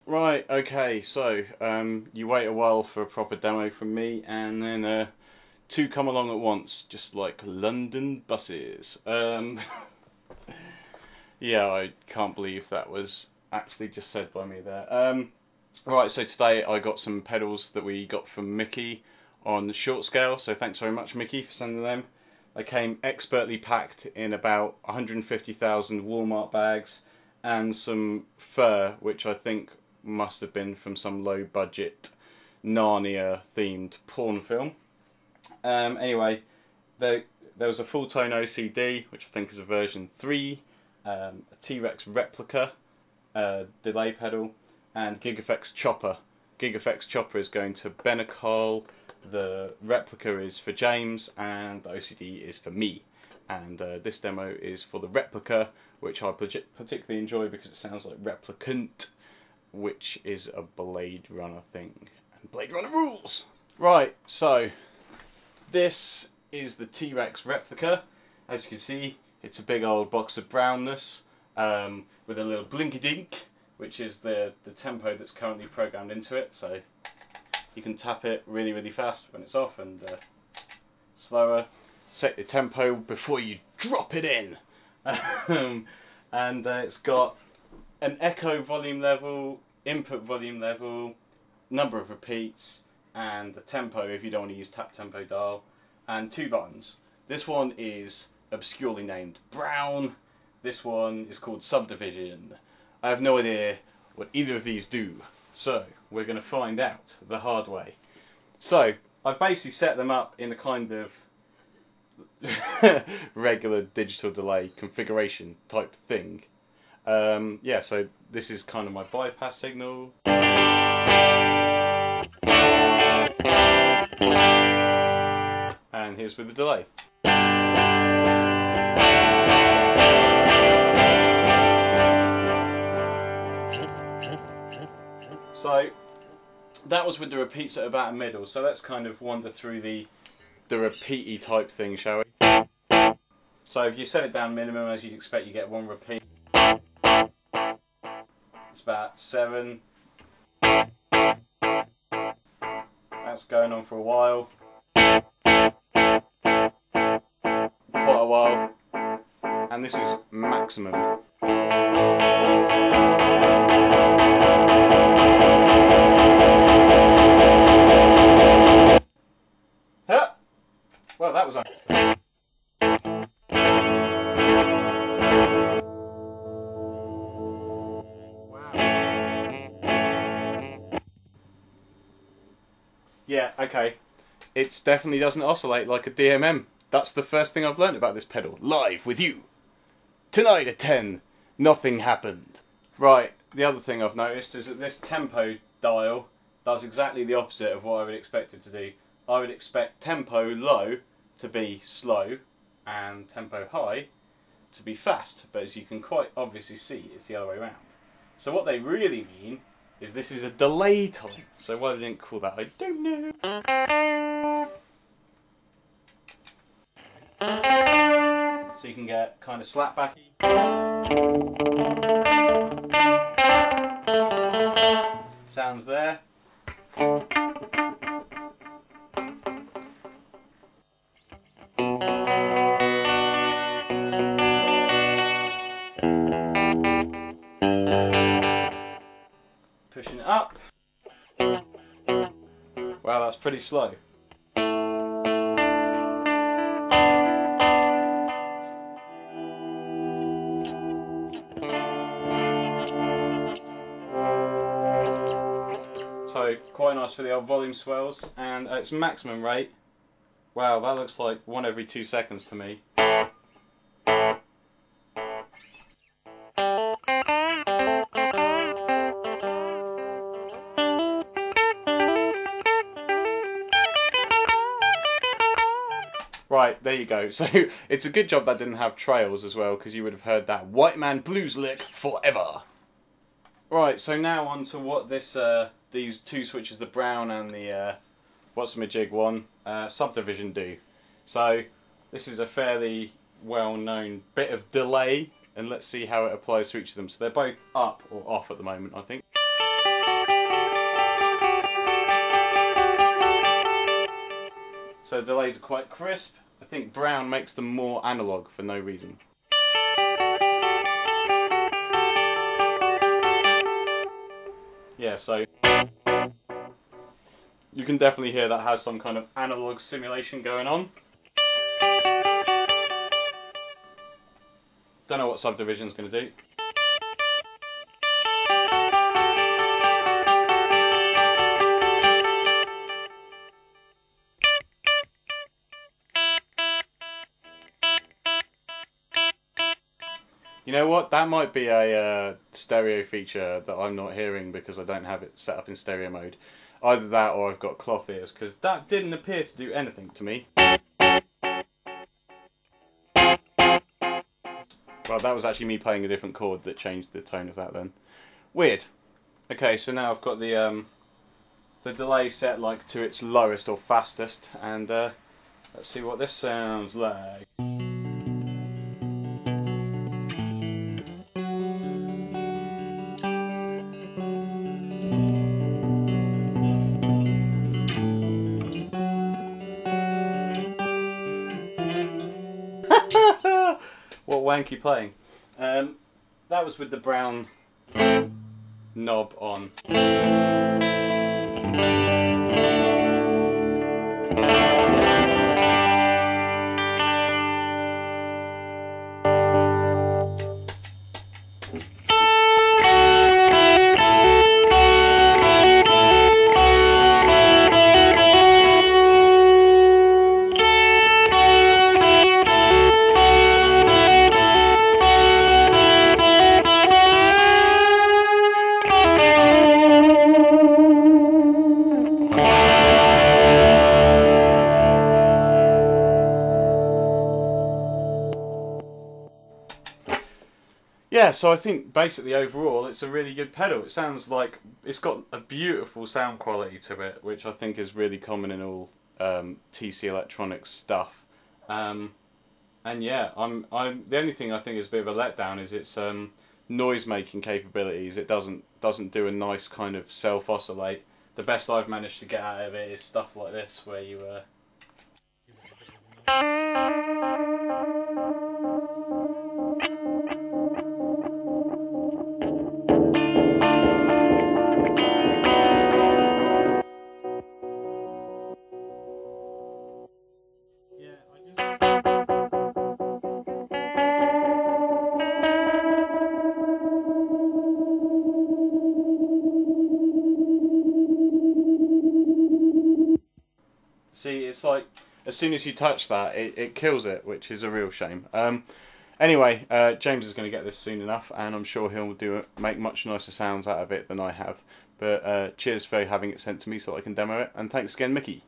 Right, okay, so you wait a while for a proper demo from me, and then two come along at once, just like London buses. Yeah, I can't believe that was actually just said by me there. Right, so today I got some pedals that we got from Mickey on the short scale, so thanks very much Mickey for sending them. They came expertly packed in about 150,000 Walmart bags and some fur, which I think must have been from some low budget Narnia themed porn film. Anyway, there was a full tone OCD, which I think is a version 3, a T-Rex Replica delay pedal, and Gigafx Chopper. Gigafx Chopper is going to Benacol, the Replica is for James, and the OCD is for me. And this demo is for the Replica, which I particularly enjoy because it sounds like replicant, which is a Blade Runner thing. And Blade Runner rules! Right, so this is the T-Rex Replica. As you can see, it's a big old box of brownness with a little blinky-dink, which is the tempo that's currently programmed into it. So you can tap it really, really fast when it's off and slower. Set the tempo before you drop it in. And it's got an echo volume level, input volume level, number of repeats, and the tempo if you don't want to use tap tempo dial, and 2 buttons. This one is obscurely named Brown. This one is called Subdivision. I have no idea what either of these do, so we're going to find out the hard way. So I've basically set them up in a kind of regular digital delay configuration type thing. Yeah, so this is kind of my bypass signal. And here's with the delay. So that was with the repeats at about a middle, so let's kind of wander through the repeaty type thing, shall we? So if you set it down minimum, as you'd expect, you get 1 repeat. It's about 7. That's going on for a while. Quite a while. And this is maximum. Huh? Well, that was on. Yeah, okay. It definitely doesn't oscillate like a DMM. That's the first thing I've learned about this pedal. Live with you. Tonight at 10, nothing happened. Right, the other thing I've noticed is that this tempo dial does exactly the opposite of what I would expect it to do. I would expect tempo low to be slow and tempo high to be fast. But as you can quite obviously see, it's the other way around. So what they really mean is this is a delay time. So why they didn't call that, I don't know. So you can get kind of slapbacky. Sounds there. Pushing it up. Wow, that's pretty slow. So quite nice for the old volume swells, and at its maximum rate, wow, that looks like 1 every 2 seconds to me. Right, there you go. So it's a good job that didn't have trails as well, because you would have heard that white man blues lick forever. Right, so now on to what this these 2 switches, the brown and the what's my jig one, subdivision do. So this is a fairly well-known bit of delay, and let's see how it applies to each of them. So they're both up or off at the moment, I think. So the delays are quite crisp. I think brown makes them more analog for no reason. Yeah, so you can definitely hear that has some kind of analog simulation going on. Don't know what subdivision's going to do. You know what? That might be a stereo feature that I'm not hearing because I don't have it set up in stereo mode. Either that or I've got cloth ears, because that didn't appear to do anything to me. Well, that was actually me playing a different chord that changed the tone of that then. Weird. Okay, so now I've got the delay set like to its lowest or fastest, and let's see what this sounds like. What wanky playing. That was with the brown knob on. Yeah, so I think basically overall it's a really good pedal. It sounds like it's got a beautiful sound quality to it, which I think is really common in all TC Electronics stuff. And yeah, I'm the only thing I think is a bit of a letdown is its noise making capabilities. It doesn't do a nice kind of self oscillate. The best I've managed to get out of it is stuff like this, where you see, it's like as soon as you touch that, it kills it, which is a real shame. Anyway, James is going to get this soon enough, and I'm sure he'll make much nicer sounds out of it than I have. But cheers for having it sent to me so I can demo it, and thanks again, Mickey.